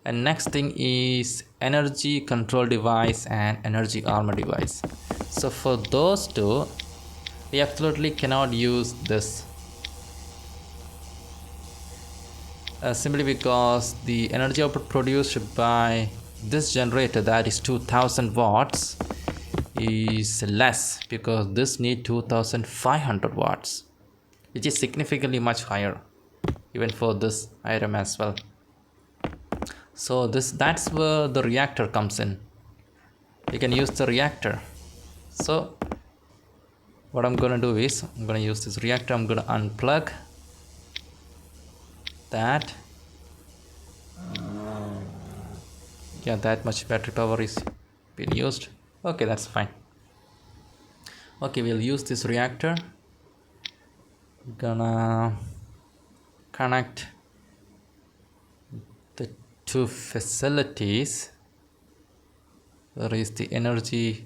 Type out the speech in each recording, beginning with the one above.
And next thing is energy control device and energy armor device. So for those two, we absolutely cannot use this simply because the energy output produced by this generator, that is 2000 watts, is less because this need 2500 watts, which is significantly much higher even for this item as well. So that's where the reactor comes in. You can use the reactor. So what I'm gonna do is I'm gonna use this reactor. I'm gonna unplug that. Yeah, that much battery power is being used. Okay, that's fine. Okay, we'll use this reactor. Gonna connect the two facilities. There is the energy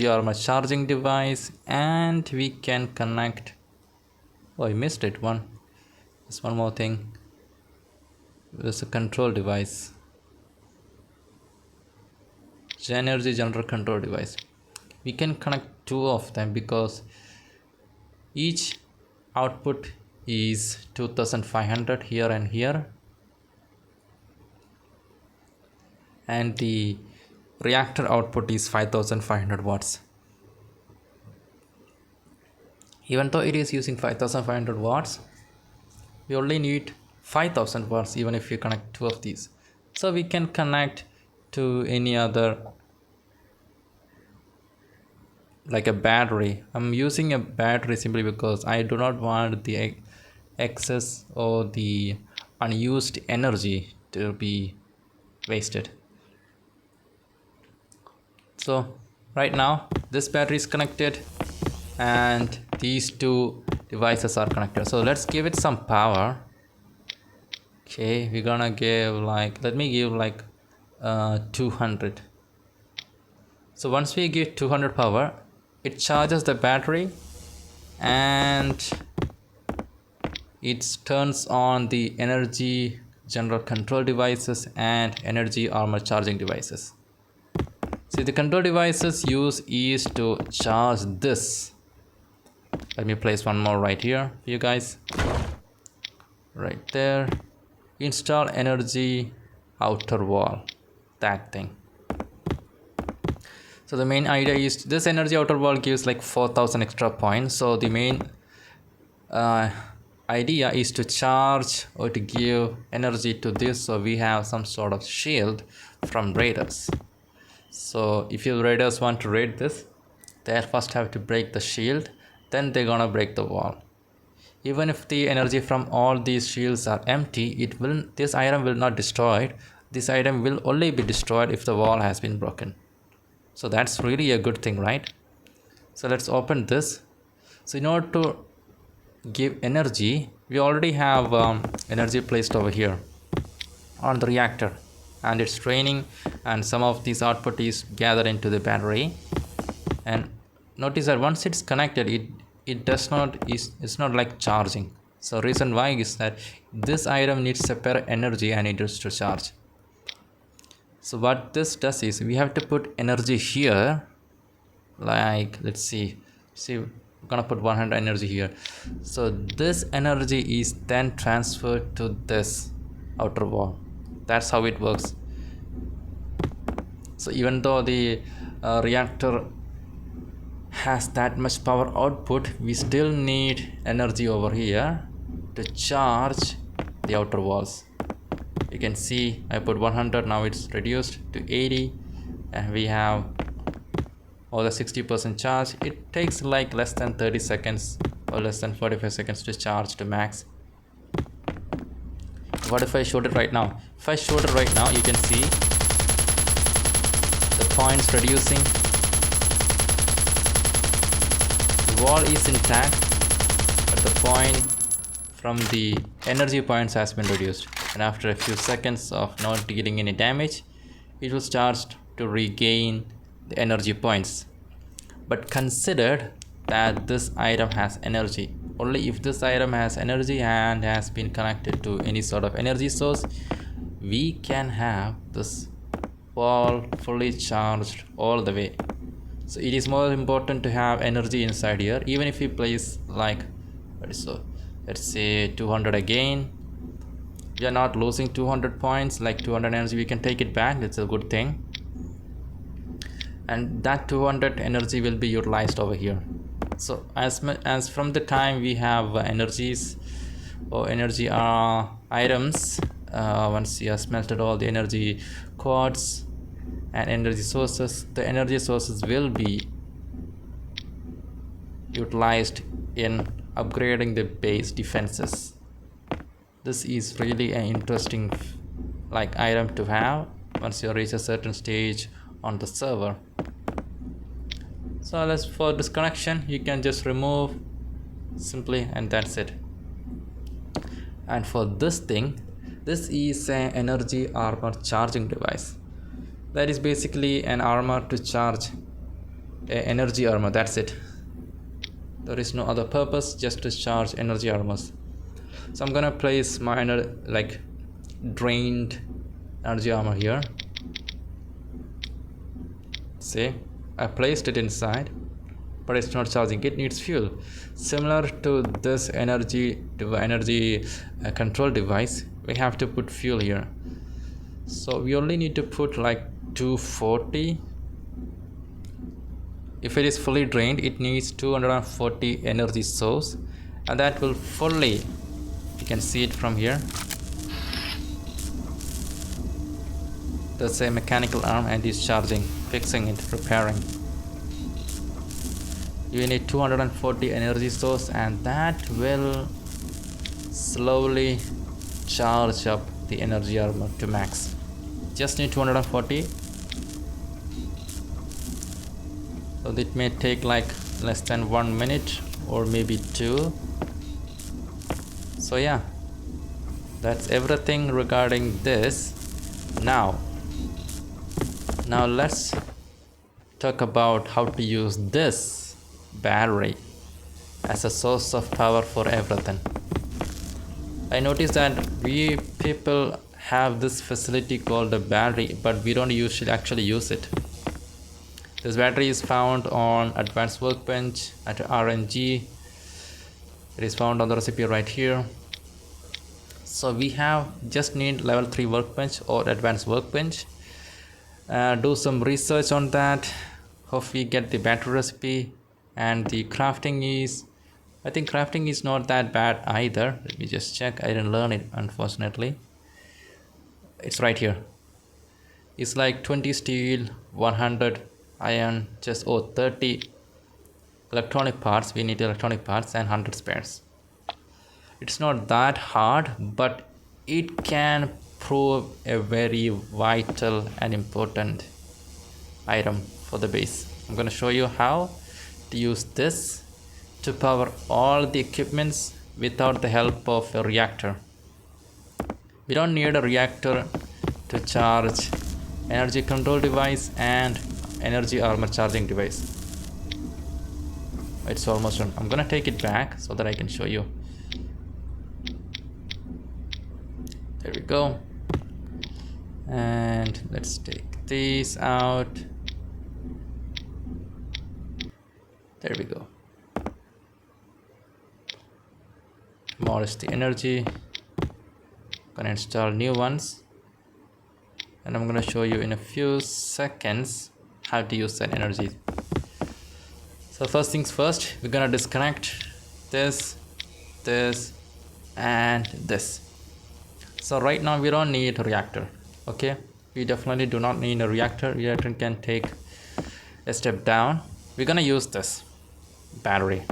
armor charging device, and we can connect, oh, I missed it, there's one more thing. There's a control device, energy generator control device. We can connect two of them because each output is 2500 here and here, and the reactor output is 5500 watts. Even though it is using 5500 watts, we only need 5000 watts even if we connect two of these. So we can connect to any other, like a battery. I'm using a battery simply because I do not want the excess or the unused energy to be wasted. So right now this battery is connected and these two devices are connected. So let's give it some power. Okay, we're gonna give let me give 200. So once we give 200 power, it charges the battery and it turns on the energy generator control devices and energy armor charging devices. See, the control devices use is to charge this. Let me place one more right here for you guys. Right there. Install energy outer wall. That thing. So the main idea is this energy outer wall gives 4000 extra points. So the main idea is to charge or to give energy to this, so we have some sort of shield from raiders. So if your raiders want to raid this, they first have to break the shield, then they're gonna break the wall. Even if the energy from all these shields are empty, this item will not destroyed. This item will only be destroyed if the wall has been broken. So that's really a good thing, right? So let's open this. So in order to give energy, we already have energy placed over here on the reactor, and it's draining, and some of this output is gathered into the battery. And notice that once it's connected, it's not like charging. So reason why is that this item needs separate energy and it needs to charge. So what this does is we have to put energy here, let's see we're gonna put 100 energy here. So this energy is then transferred to this outer wall. That's how it works. So even though the reactor has that much power output, we still need energy over here to charge the outer walls. You can see I put 100, now it's reduced to 80, and we have all the 60% charge. It takes less than 30 seconds or less than 45 seconds to charge to max. What if I showed it right now? If I showed it right now, you can see the points reducing. The wall is intact, but the point from the energy points has been reduced. And after a few seconds of not getting any damage, it will start to regain the energy points. But consider that this item has energy. Only if this item has energy and has been connected to any sort of energy source, we can have this wall fully charged all the way. So it is more important to have energy inside here. Even if we place like, so let's say 200 again, we are not losing 200 points, like 200 energy we can take it back. That's a good thing, and that 200 energy will be utilized over here. So as from the time we have energies or energy items, once you have smelted all the energy quartz and energy sources, the energy sources will be utilized in upgrading the base defenses. This is really an interesting like item to have once you reach a certain stage on the server. So let's, for disconnection, you can just remove simply, and that's it. And for this thing, this is an energy armor charging device. That is basically an armor to charge a energy armor. That's it. There is no other purpose, just to charge energy armors. So I'm gonna place my like drained energy armor here. See, I placed it inside, but it's not charging. It needs fuel. Similar to this energy control device, we have to put fuel here. So we only need to put like 240. If it is fully drained, it needs 240 energy source, and that will fully, you can see it from here. That's a mechanical arm, and is charging, fixing it, repairing. You need 240 energy source, and that will slowly charge up the energy armor to max. Just need 240. So it may take like less than 1 minute or maybe 2. So yeah, that's everything regarding this. Now let's talk about how to use this battery as a source of power for everything. I noticed that we people have this facility called a battery, but we don't usually actually use it. This battery is found on Advanced Workbench at RNG. It is found on the recipe right here. So we just need level 3 workbench or Advanced Workbench. Do some research on that. Hope we get the battery recipe, and the crafting is, I think crafting is not that bad either. Let me just check. I didn't learn it, unfortunately. It's right here. It's like 20 steel, 100 iron, just 30 electronic parts. We need electronic parts and 100 spares. It's not that hard, but it can prove a very vital and important item for the base. I'm going to show you how to use this to power all the equipments without the help of a reactor. We don't need a reactor to charge energy control device and energy armor charging device. It's almost done. I'm gonna take it back so that I can show you. There we go. And let's take these out. There we go. More is the energy. Gonna install new ones, and I'm gonna show you in a few seconds how to use that energy. So first things first, we're gonna disconnect this, and this. So right now we don't need a reactor. Okay, we definitely do not need a reactor. Reactor can take a step down. We're gonna use this battery.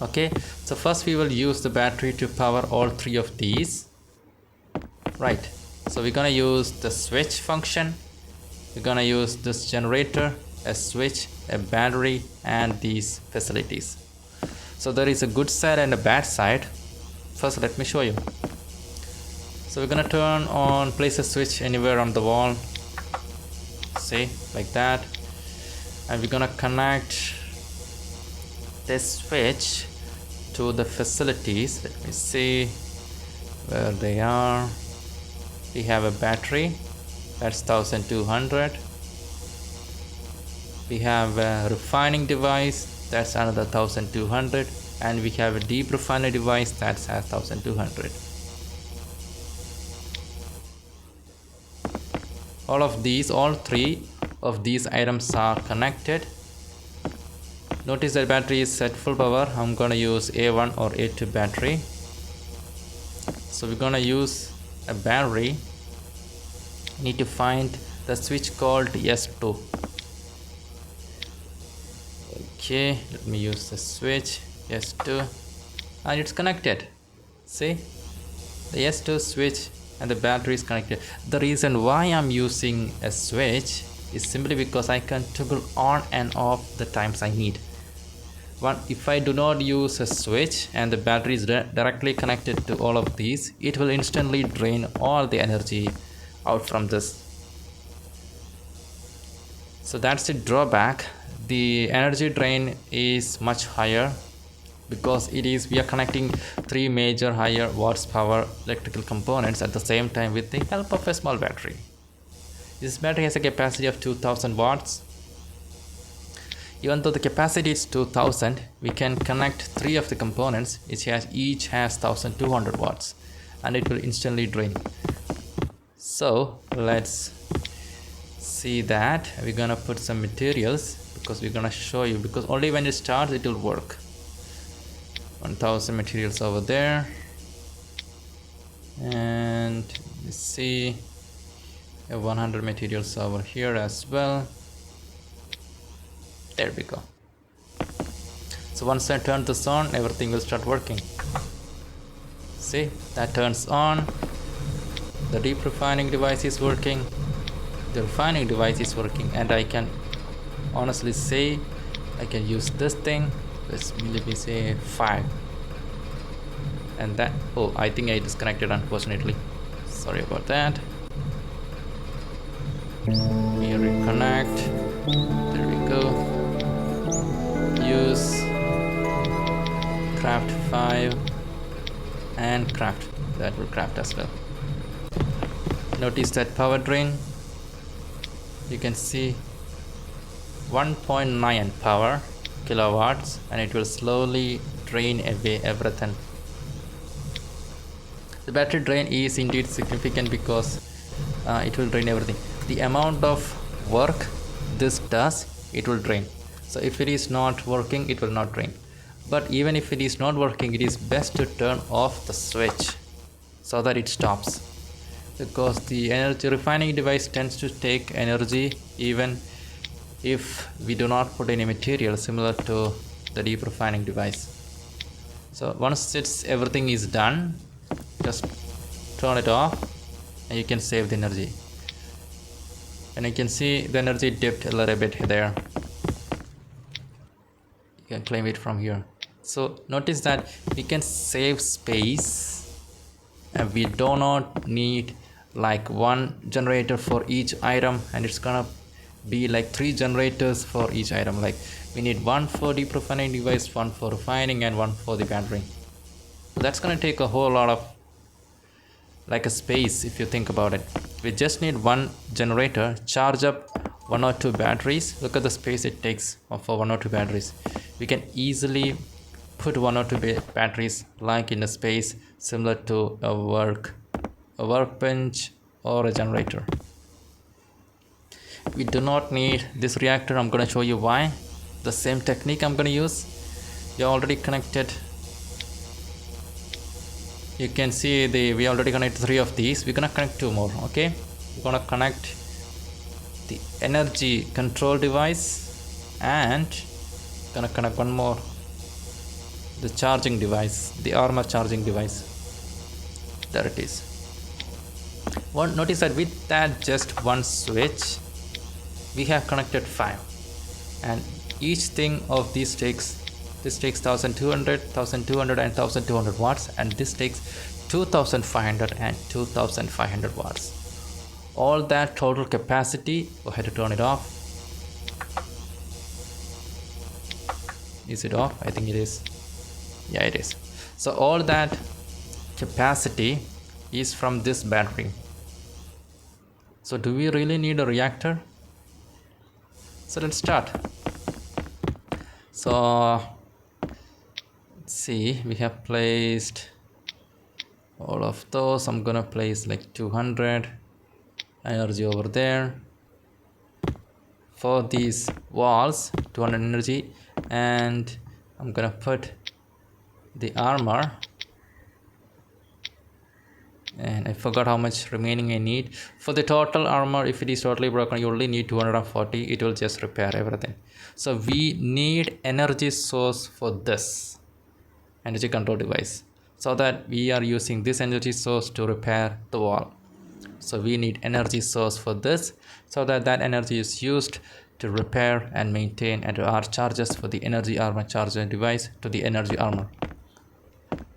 Okay, so first we will use the battery to power all 3 of these. Right, so we're gonna use the switch function. We're gonna use this generator, a switch, a battery, and these facilities. So there is a good side and a bad side. First let me show you. So we're gonna turn on, place a switch anywhere on the wall, see, like that, and we're gonna connect this switch to the facilities. Let me see where they are. We have a battery, that's 1200. We have a refining device, that's another 1200, and we have a deep refinery device that's 1200. All three of these items are connected. Notice that battery is at full power. I'm gonna use A1 or A2 battery. So we're gonna use a battery. Need to find the switch called S2. Okay, let me use the switch S2, and it's connected. See, the S2 switch and the battery is connected. The reason why I'm using a switch is simply because I can toggle on and off the times I need. If I do not use a switch and the battery is directly connected to all of these, it will instantly drain all the energy out from this. So that's the drawback. The energy drain is much higher because we are connecting three major higher watts power electrical components at the same time with the help of a small battery. This battery has a capacity of 2000 watts. Even though the capacity is 2000, we can connect three of the components which each has 1200 watts, and it will instantly drain. So let's see that. We're gonna put some materials because we're gonna show you, because only when it starts it will work. 1000 materials over there, and let's see, 100 materials over here as well. There we go. So once I turn this on, everything will start working. See, that turns on. The deep refining device is working. The refining device is working, and I can honestly say I can use this thing. Let me say 5. And that, oh, I think I disconnected unfortunately. Sorry about that. We reconnect. There we go. Use craft 5 and craft. That will craft as well. Notice that power drain. You can see 1.9 power kilowatts, and it will slowly drain away everything. The battery drain is indeed significant because it will drain everything. The amount of work this does, it will drain. So if it is not working, it will not drain. But even if it is not working, it is best to turn off the switch so that it stops, because the energy refining device tends to take energy even if we do not put any material, similar to the deep refining device. So once everything is done, just turn it off and you can save the energy. And you can see the energy dipped a little bit there. You can claim it from here. So notice that we can save space, and we do not need like one generator for each item, and it's gonna be like 3 generators for each item. Like we need one for deep refining device, one for refining, and one for the battery. So that's gonna take a whole lot of like a space if you think about it. We just need one generator, charge up 1 or 2 batteries. Look at the space it takes for 1 or 2 batteries. We can easily put 1 or 2 batteries like in a space similar to a workbench or a generator. We do not need this reactor. I'm going to show you why. The same technique I'm going to use. We already connected. You can see we already connected 3 of these. We're going to connect 2 more. Okay, we're going to connect the energy control device, and going to connect one more, the charging device, the armor charging device. There it is. Notice that with that just one switch, we have connected 5, and each thing of these takes 1200, 1200 and 1200 watts, and this takes 2500 and 2500 watts. All that total capacity, go ahead to turn it off. Is it off? I think it is. Yeah, it is. So all that capacity is from this battery. So do we really need a reactor? So let's start. So let's see, we have placed all of those. I'm gonna place like 200 energy over there for these walls, 200 energy, and I'm gonna put the armor, and I forgot how much remaining I need for the total armor. If it is totally broken, you only need 240. It will just repair everything. So we need energy source for this energy control device, so that we are using this energy source to repair the wall. So we need energy source for this, so that energy is used to repair and maintain and our charges for the energy armor charger device to the energy armor.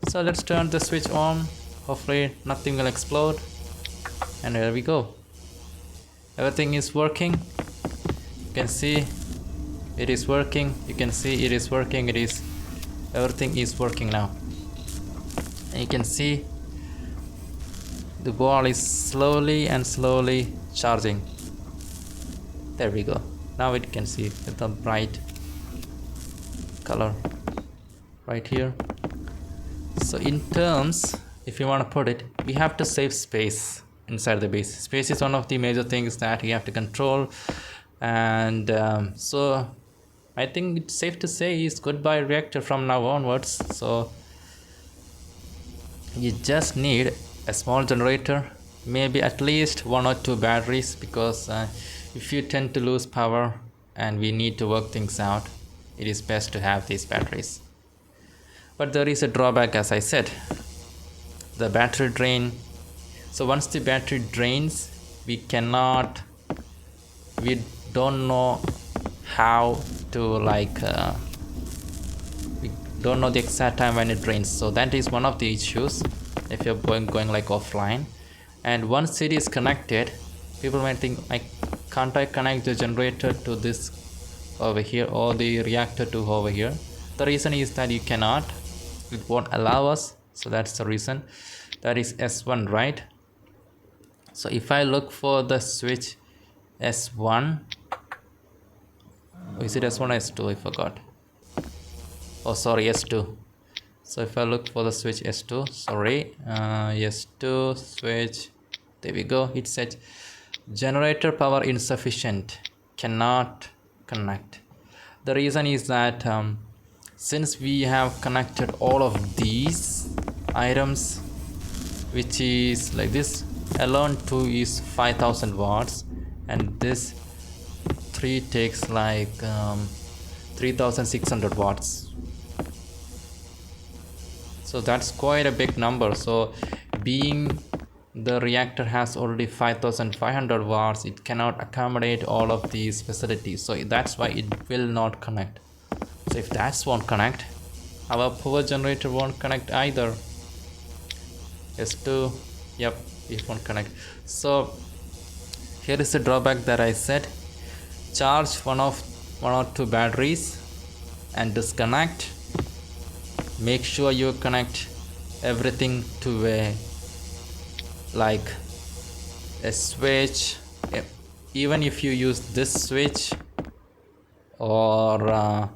So let's turn the switch on. Hopefully nothing will explode, and there we go. Everything is working. You can see it is working. You can see it is working. Everything is working now, and you can see the ball is slowly charging. There we go. Now it can see with the bright color right here. So in terms, if you want to put it, we have to save space inside the base. Space is one of the major things that you have to control, and so I think it's safe to say is goodbye reactor from now onwards. So you just need a small generator, maybe at least 1 or 2 batteries, because if you tend to lose power and we need to work things out, it is best to have these batteries. But there is a drawback, as I said, the battery drain. So once the battery drains, we don't know how to we don't know the exact time when it drains. So that is one of the issues if you're going like offline. And once it is connected, people might think, can't I connect the generator to this over here or the reactor to over here? The reason is that you cannot. It won't allow us. So that's the reason. That is S1, right? So if I look for the switch S1, is it S1 or S2? I forgot. Oh, sorry, S2. So if I look for the switch S2, sorry, S2 switch, there we go. It said generator power insufficient, cannot connect. The reason is that since we have connected all of these items, which is like this alone 2 is 5000 watts, and this 3 takes like 3600 watts. So that's quite a big number. So being the reactor has already 5500 watts, it cannot accommodate all of these facilities. So that's why it will not connect. So if that won't connect, our power generator won't connect either. S2, yep, it won't connect. So here is the drawback that I said. Charge one or two batteries and disconnect. Make sure you connect everything to a switch. Even if you use this switch or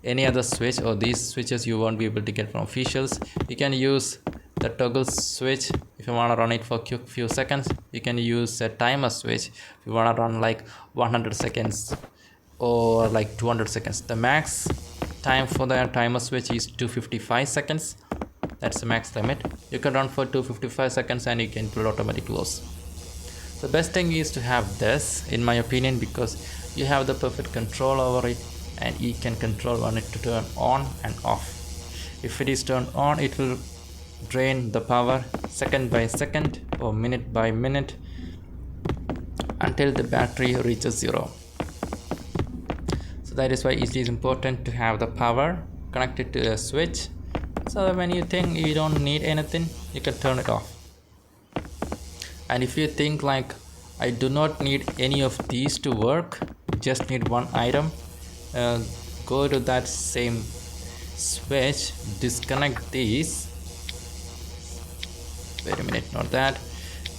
any other switch, or these switches you won't be able to get from officials, you can use the toggle switch if you want to run it for a few seconds. You can use a timer switch if you want to run like 100 seconds or like 200 seconds. The max time for the timer switch is 255 seconds. That's the max limit. You can run for 255 seconds and you can pull automatic close. The best thing is to have this, in my opinion, because you have the perfect control over it and you can control when it to turn on and off. If it is turned on, it will drain the power second by second or minute by minute until the battery reaches 0. So that is why it is important to have the power connected to a switch, so that when you think you don't need anything, you can turn it off. And if you think like, I do not need any of these to work, just need one item, go to that same switch, disconnect these. Wait a minute, not that.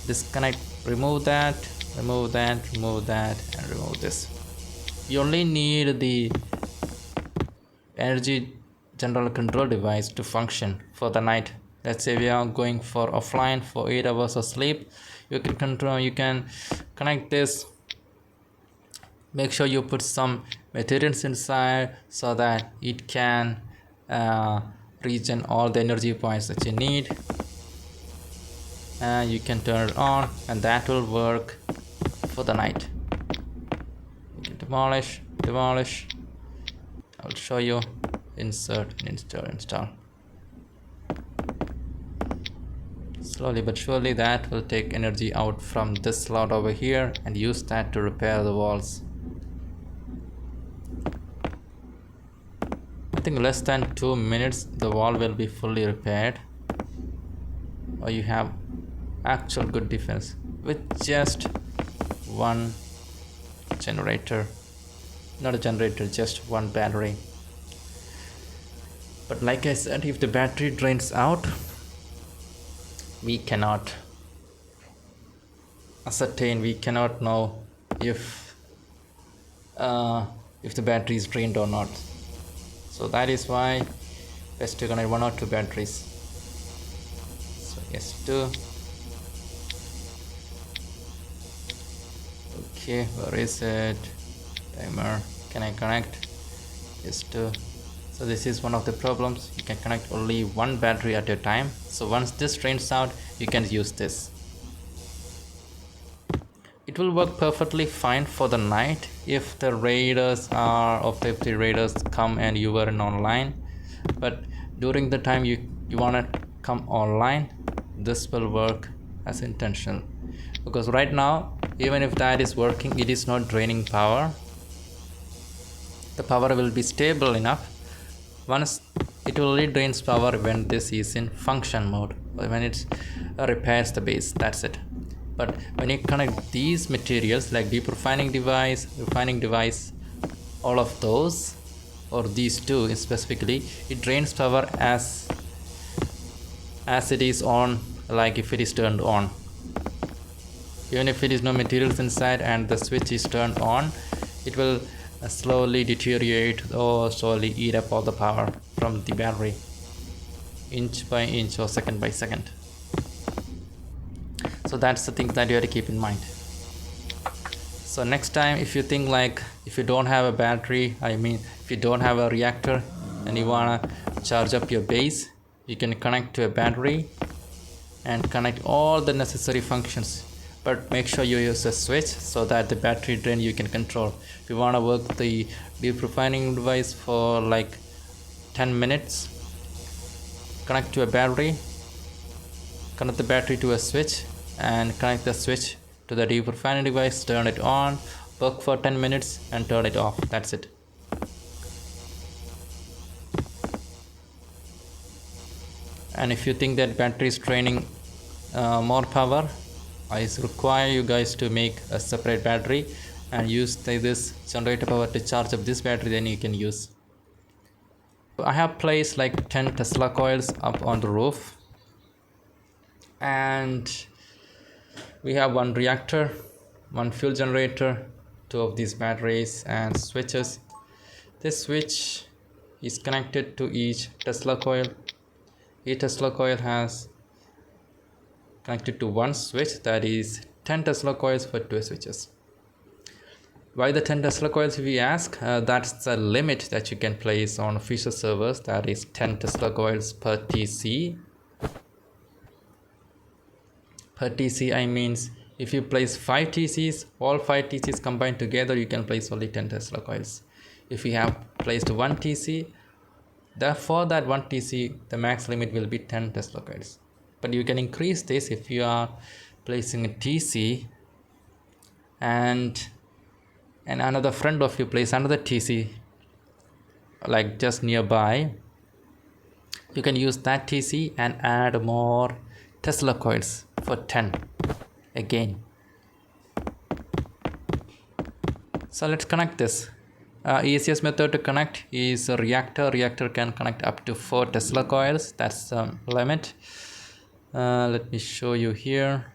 Disconnect, remove that, remove that, and remove this. You only need the energy general control device to function for the night. Let's say we are going for offline for 8 hours of sleep. You can connect this. Make sure you put some materials inside so that it can regen all the energy points that you need, and you can turn it on, and that will work for the night. You can demolish. I'll show you. Insert, install. Slowly but surely that will take energy out from this slot over here and use that to repair the walls. I think less than 2 minutes the wall will be fully repaired, or you have actual good defense with just one generator. Not a generator, just one battery. But like I said, if the battery drains out, we cannot ascertain, we cannot know if the battery is drained or not. So that is why best to connect 1 or 2 batteries. So yes, 2. Okay, where is it? Timer. Can I connect? Yes, 2. So this is one of the problems. You can connect only 1 battery at a time. So once this drains out, you can use this. It will work perfectly fine for the night if the raiders if the raiders come and you were in online. But during the time you want to come online, this will work as intentional. Because right now, even if that is working, it is not draining power. The power will be stable enough. Once it only drains power when this is in function mode, when it repairs the base, that's it. But when you connect these materials like deep refining device, all of those, or these two specifically, it drains power as it is on, like if it is turned on. Even if it is no materials inside and the switch is turned on, it will slowly deteriorate or slowly eat up all the power from the battery, inch by inch or second by second. So that's the thing that you have to keep in mind. So next time, if you think like, if you don't have a battery, if you don't have a reactor and you want to charge up your base, you can connect to a battery and connect all the necessary functions. But make sure you use a switch so that the battery drain you can control. If you want to work the deep refining device for like 10 minutes, connect to a battery, connect the battery to a switch, and connect the switch to the deep refining device, turn it on, work for 10 minutes and turn it off. That's it. And if you think that battery is draining more power, I require you guys to make a separate battery and use this generator power to charge up this battery, then you can use. I have placed like 10 Tesla coils up on the roof, and we have 1 reactor, 1 fuel generator, 2 of these batteries and switches. This switch is connected to each Tesla coil. Each Tesla coil has connected to 1 switch, that is 10 Tesla coils for 2 switches. Why the 10 Tesla coils, if you ask? That's the limit that you can place on official servers, that is 10 Tesla coils per TC. Per TC I means if you place 5 TCs, all 5 TCs combined together, you can place only 10 Tesla coils. If you have placed 1 TC, therefore that 1 TC, the max limit will be 10 Tesla coils. But you can increase this if you are placing a TC and another friend of you place another TC like just nearby. You can use that TC and add more Tesla coils for 10 again. So let's connect this. Easiest method to connect is a reactor. Reactor can connect up to 4 Tesla coils. That's the limit. Let me show you here.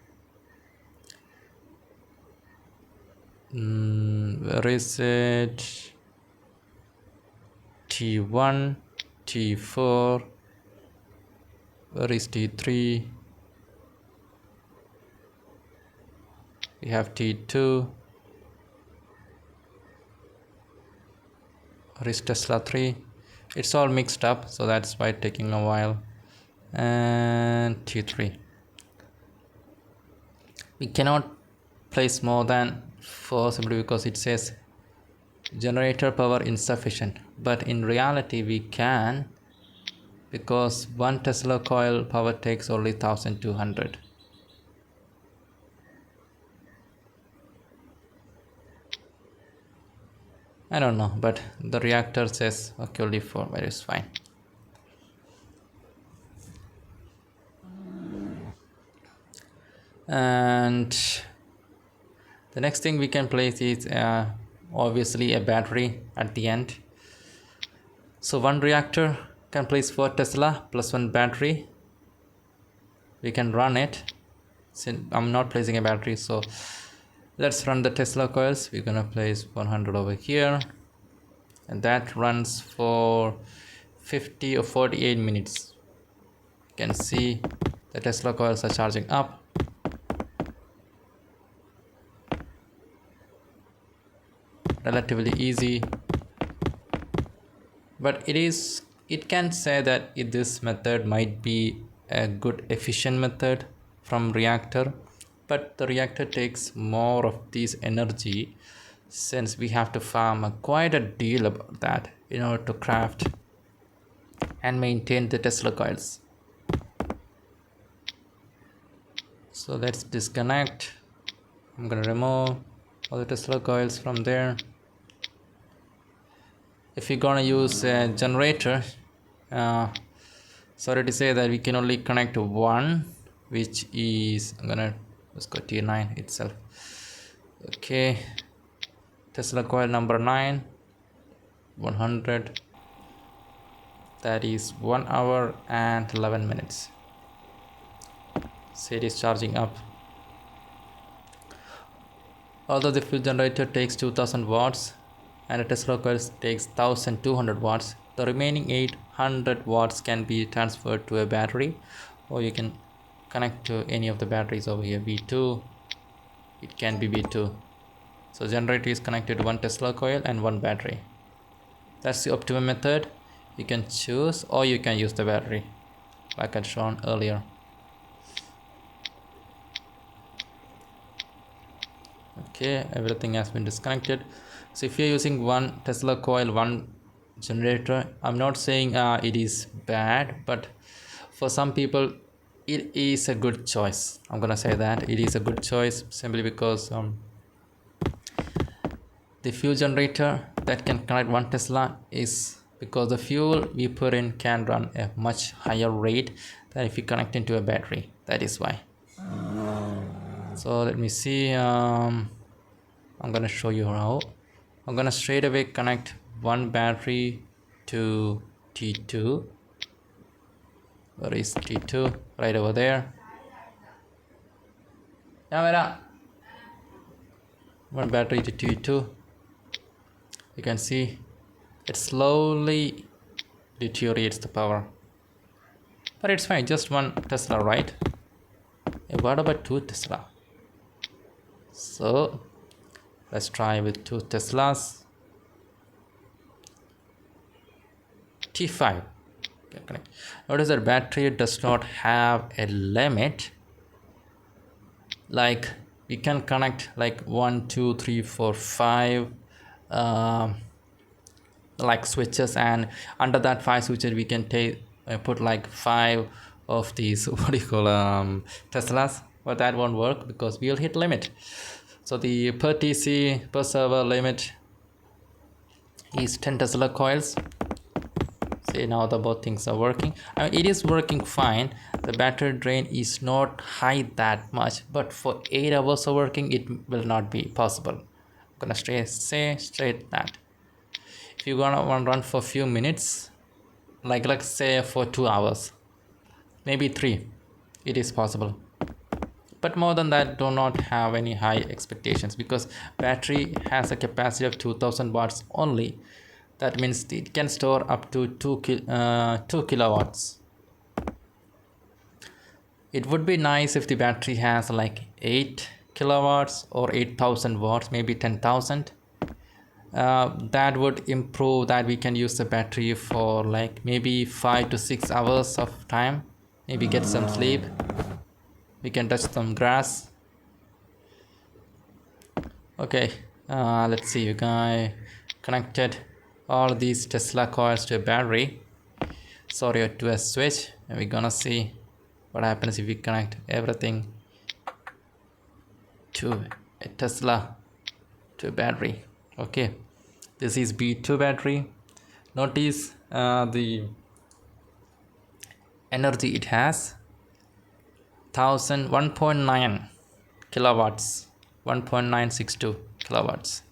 Where is it? T1, T4, where is T3? We have T2. Where is Tesla 3? It's all mixed up, so that's why it's taking a while. And T3. We cannot place more than 4 simply because it says generator power insufficient, but in reality we can, because 1 Tesla coil power takes only 1200. I don't know, but the reactor says okay only 4, but it's fine. And the next thing we can place is obviously a battery at the end. So 1 reactor can place 4 Tesla plus 1 battery. We can run it. Since I'm not placing a battery, so let's run the Tesla coils. We're gonna place 100 over here, and that runs for 50 or 48 minutes. You can see the Tesla coils are charging up. Relatively easy, but it can say that this method might be a good efficient method from reactor, but the reactor takes more of this energy, since we have to farm quite a deal about that in order to craft and maintain the Tesla coils. So let's disconnect. I'm gonna remove all the Tesla coils from there. If you're gonna use a generator, sorry to say that we can only connect one, which is, let's go T9 itself. Okay, Tesla coil number 9, 100. That is 1 hour and 11 minutes. So it is charging up. Although the fuel generator takes 2000 watts and a Tesla coil takes 1200 watts, the remaining 800 watts can be transferred to a battery, or you can connect to any of the batteries over here. B2, it can be B2. So generator is connected to 1 Tesla coil and 1 battery. That's the optimum method. You can choose, or you can use the battery like I shown earlier. Okay, everything has been disconnected. So if you're using 1 Tesla coil, 1 generator, I'm not saying it is bad, but for some people it is a good choice. I'm gonna say that it is a good choice simply because the fuel generator that can connect 1 Tesla is because the fuel we put in can run a much higher rate than if you connect into a battery. That is why. So let me see. I'm gonna show you how. I'm gonna straight away connect 1 battery to T2. Where is T2? Right over there. 1 battery to T2. You can see it slowly deteriorates the power, but it's fine. Just 1 Tesla, right? What about 2 Tesla? So let's try with 2 Teslas. T5. Notice that battery does not have a limit. Like we can connect like 1, 2, 3, 4, 5 like switches, and under that 5 switches we can put like 5 of these what do you call Teslas, but that won't work because we'll hit limit. So the per TC per server limit is 10 Tesla coils. See, now the both things are working. I mean, it is working fine. The battery drain is not high that much, but for 8 hours of working it will not be possible. I'm gonna say straight that if you're gonna want to run for a few minutes, like let's say for 2 hours, maybe 3, it is possible, but more than that do not have any high expectations, because battery has a capacity of 2000 watts only. That means it can store up to 2 kilowatts. It would be nice if the battery has like 8 kilowatts or 8000 watts, maybe 10,000. That would improve, that we can use the battery for like maybe 5 to 6 hours of time, maybe get some sleep, we can touch some grass. Okay, let's see, you guys connected all these Tesla coils to a battery, sorry, to a switch, and we're gonna see what happens if we connect everything to a Tesla to a battery. Okay, this is B2 battery. Notice the energy it has, 1.9 kilowatts, 1.962 kilowatts.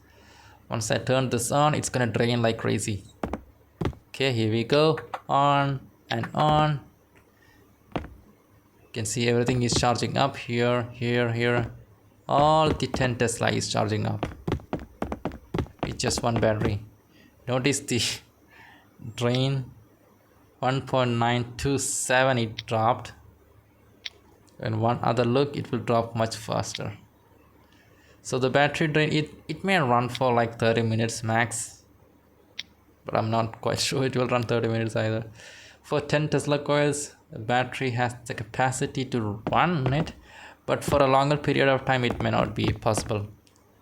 Once I turn this on, it's gonna drain like crazy. Okay, here we go, on and on. You can see everything is charging up here, here. All the 10 Tesla is charging up with just one battery. Notice the drain, 1.927 it dropped, and one other look it will drop much faster. So the battery drain, it may run for like 30 minutes max, but I'm not quite sure it will run 30 minutes either. For 10 Tesla coils, the battery has the capacity to run it, but for a longer period of time it may not be possible.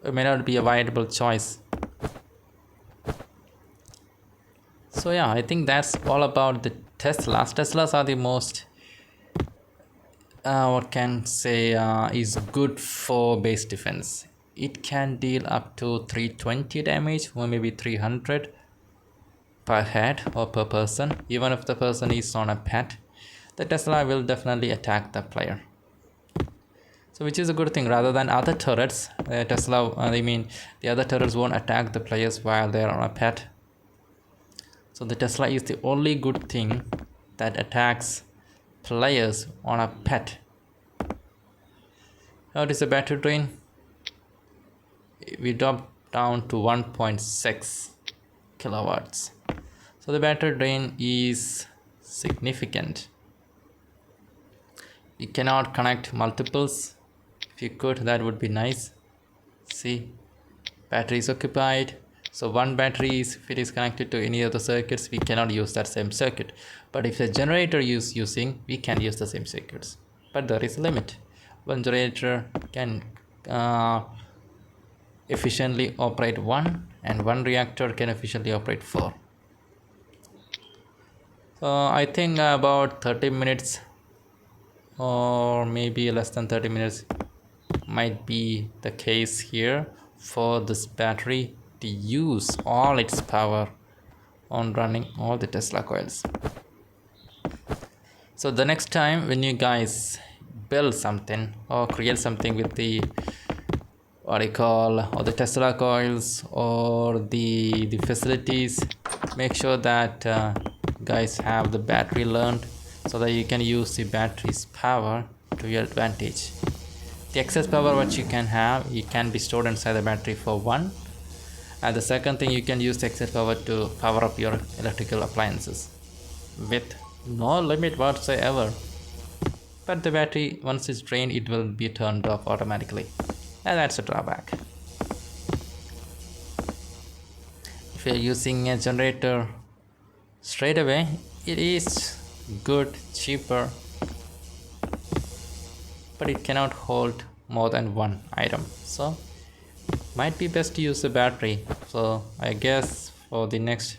It may not be a viable choice. So yeah, I think that's all about the Teslas. Teslas are the most what can say is good for base defense. It can deal up to 320 damage or maybe 300 per head or per person. Even if the person is on a pet, the Tesla will definitely attack the player. So which is a good thing, rather than other turrets. The other turrets won't attack the players while they're on a pet. So the Tesla is the only good thing that attacks players on a pet. Notice the battery drain, we dropped down to 1.6 kilowatts. So the battery drain is significant. You cannot connect multiples. If you could, that would be nice. See, battery is occupied. So one battery is, if it is connected to any other circuits, we cannot use that same circuit. But if the generator is using, we can use the same circuits. But there is a limit. One generator can efficiently operate 1, and one reactor can efficiently operate 4. So I think about 30 minutes or maybe less than 30 minutes might be the case here for this battery to use all its power on running all the Tesla coils. So the next time when you guys build something or create something with the or the Tesla coils or the facilities, make sure that guys have the battery learned, so that you can use the battery's power to your advantage. The excess power what you can have, it can be stored inside the battery for one, and the second thing, you can use the excess power to power up your electrical appliances with no limit whatsoever. But the battery, once it's drained, it will be turned off automatically, and that's a drawback. If you're using a generator straight away, it is good, cheaper, but it cannot hold more than one item, so might be best to use the battery. So I guess for the next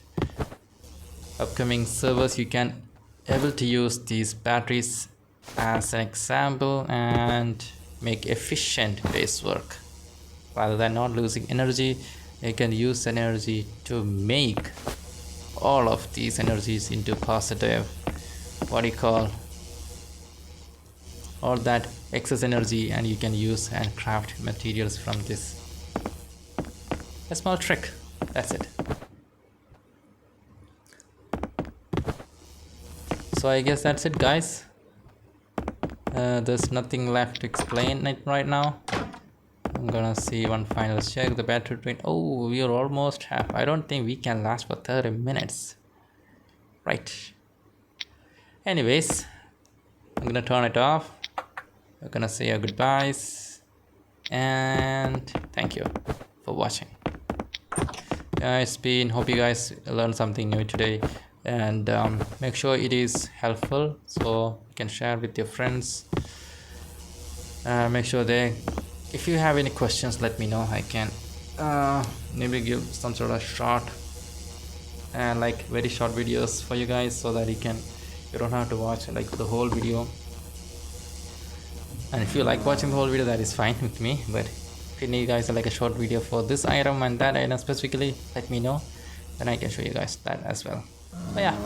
upcoming servers, you can able to use these batteries as an example and make efficient base work. Rather than not losing energy, you can use energy to make all of these energies into positive, all that excess energy, and you can use and craft materials from this. A small trick, that's it. So I guess that's it, guys. There's nothing left to explain it right now. I'm gonna see one final check. The battery drain. Oh, we are almost half. I don't think we can last for 30 minutes. Right. Anyways, I'm gonna turn it off. We're gonna say our goodbyes. And thank you for watching. Hope you guys learned something new today. And make sure it is helpful so you can share with your friends. Make sure if you have any questions, let me know. I can maybe give some sort of short and like very short videos for you guys so that you don't have to watch like the whole video. And if you like watching the whole video, that is fine with me. But if you need guys like a short video for this item and that item specifically, let me know, then I can show you guys that as well. But yeah,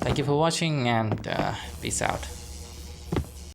thank you for watching and peace out.